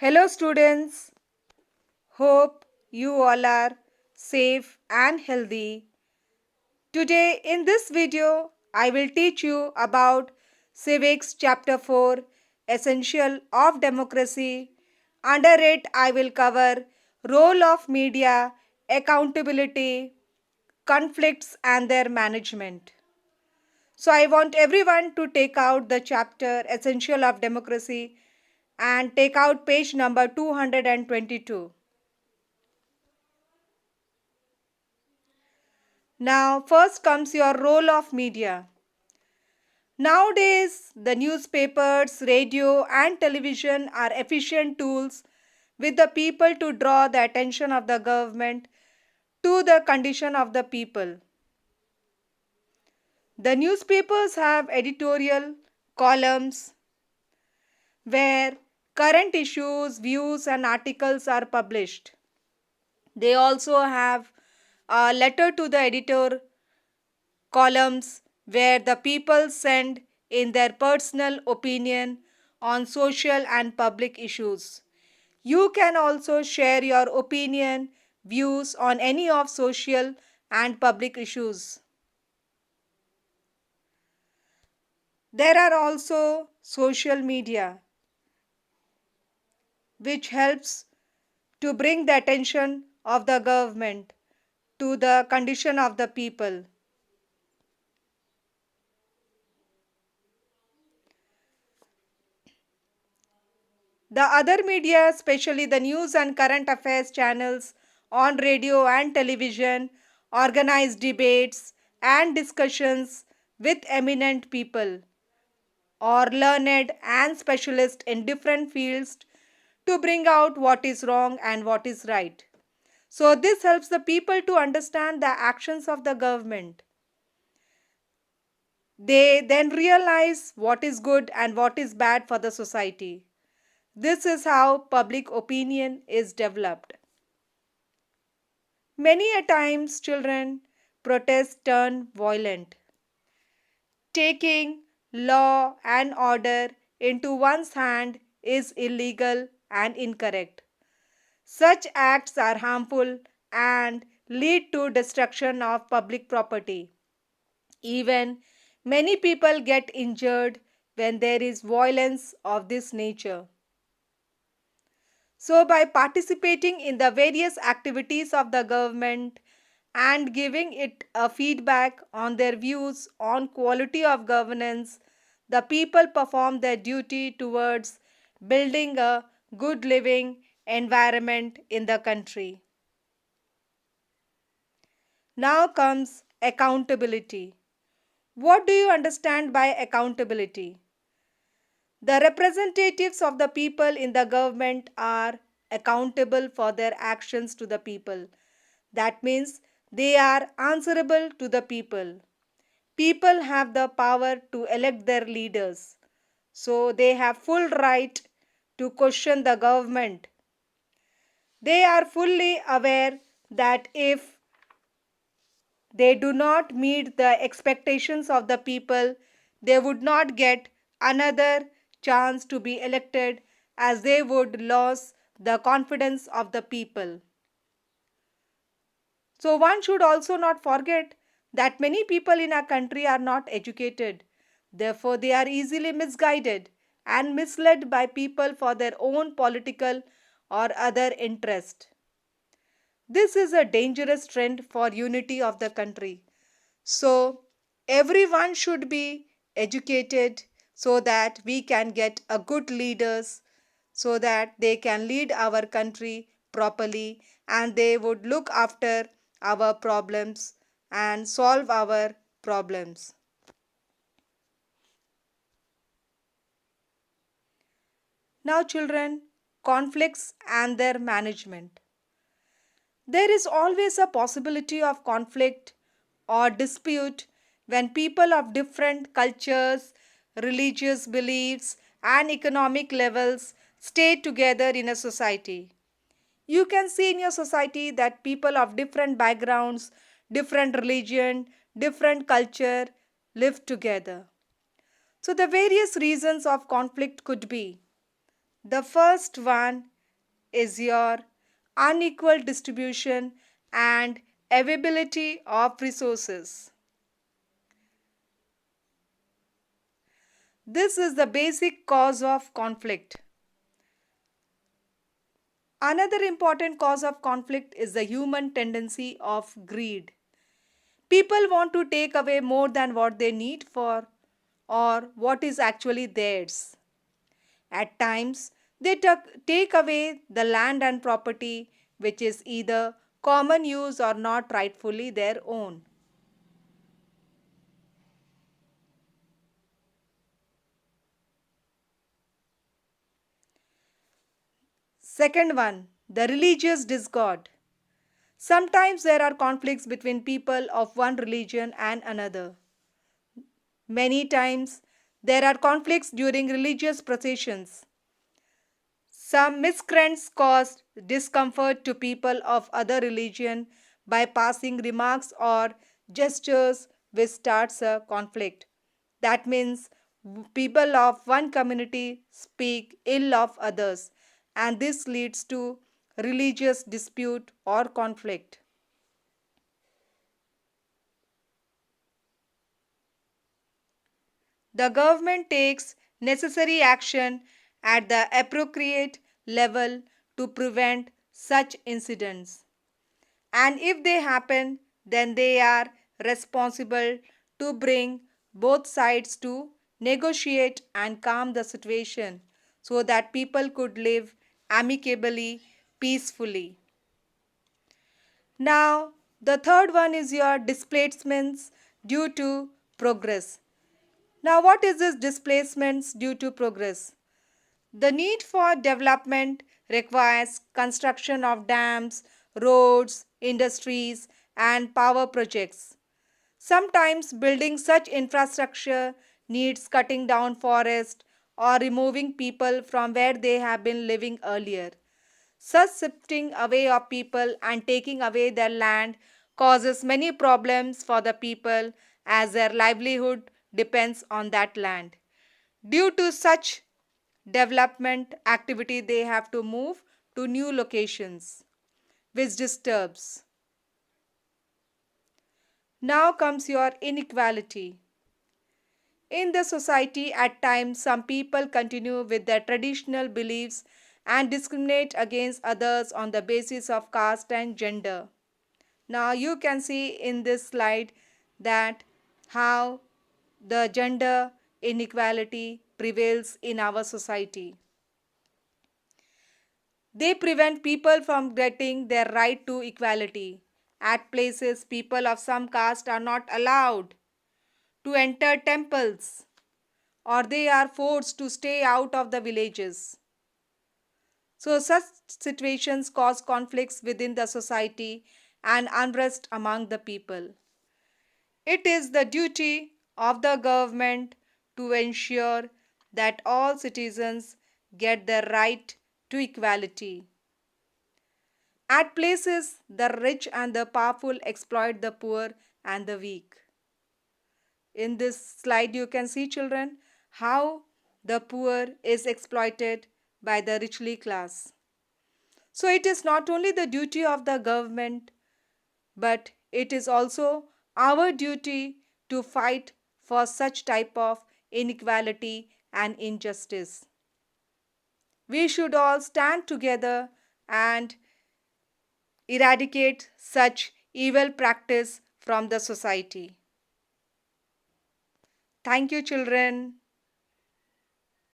Hello, students. Hope you all are safe and healthy. Today, in this video, I will teach you about Civics Chapter 4 Essential of Democracy. Under it, I will cover role of media, accountability, conflicts, and their management. So, I want everyone to take out the chapter Essential of Democracy and take out page number 222. Now, first comes your role of media. Nowadays, the newspapers, radio, and television are efficient tools with the people to draw the attention of the government to the condition of the people. The newspapers have editorial columns where current issues, views, and articles are published. They also have a letter to the editor columns where the people send in their personal opinion on social and public issues. You can also share your opinion, views on any of social and public issues. There are also social media which helps to bring the attention of the government to the condition of the people. The other media, especially the news and current affairs channels on radio and television, organize debates and discussions with eminent people or learned and specialists in different fields to bring out what is wrong and what is right. So, this helps the people to understand the actions of the government. They then realize what is good and what is bad for the society. This is how public opinion is developed. Many a times children protest turn violent. Taking law and order into one's hand is illegal and incorrect. Such acts are harmful and lead to destruction of public property. Even many people get injured when there is violence of this nature. So, by participating in the various activities of the government and giving it a feedback on their views on quality of governance, the people perform their duty towards building a good living environment in the country. Now comes accountability. What do you understand by accountability? The representatives of the people in the government are accountable for their actions to the people. That means they are answerable to the people. People have the power to elect their leaders. So they have full right to question the government. They are fully aware that if they do not meet the expectations of the people, they would not get another chance to be elected as they would lose the confidence of the people. So, one should also not forget that many people in our country are not educated. Therefore, they are easily misguided and misled by people for their own political or other interest. This is a dangerous trend for unity of the country. So, everyone should be educated so that we can get a good leaders so that they can lead our country properly and they would look after our problems and solve our problems. Now, children, conflicts and their management. There is always a possibility of conflict or dispute when people of different cultures, religious beliefs, and economic levels stay together in a society. You can see in your society that people of different backgrounds, different religion, different culture live together. So, the various reasons of conflict could be The first one is your unequal distribution and availability of resources. This is the basic cause of conflict. Another important cause of conflict is the human tendency of greed. People want to take away more than what they need for or what is actually theirs. At times, they take away the land and property which is either common use or not rightfully their own. Second one, the religious discord. Sometimes there are conflicts between people of one religion and another. Many times there are conflicts during religious processions. Some miscreants cause discomfort to people of other religion by passing remarks or gestures which starts a conflict. That means people of one community speak ill of others and this leads to religious dispute or conflict. The government takes necessary action at the appropriate level to prevent such incidents. And if they happen, then they are responsible to bring both sides to negotiate and calm the situation so that people could live amicably, peacefully. Now, the third one is your displacements due to progress. Now, what is this displacements due to progress? The need for development requires construction of dams, roads, industries, and power projects. Sometimes building such infrastructure needs cutting down forest or removing people from where they have been living earlier. Such shifting away of people and taking away their land causes many problems for the people as their livelihood depends on that land. Due to such development activity, they have to move to new locations, which disturbs. Now comes your inequality. In the society, at times, some people continue with their traditional beliefs and discriminate against others on the basis of caste and gender. Now, you can see in this slide that how the gender inequality prevails in our society. They prevent people from getting their right to equality. At places, people of some caste are not allowed to enter temples or they are forced to stay out of the villages. So, such situations cause conflicts within the society and unrest among the people. It is the duty of the government to ensure that all citizens get the right to equality. At places, the rich and the powerful exploit the poor and the weak. In this slide, you can see, children, how the poor is exploited by the richly class. So, it is not only the duty of the government, but it is also our duty to fight for such type of inequality and injustice. We should all stand together and eradicate such evil practice from the society. Thank you, children.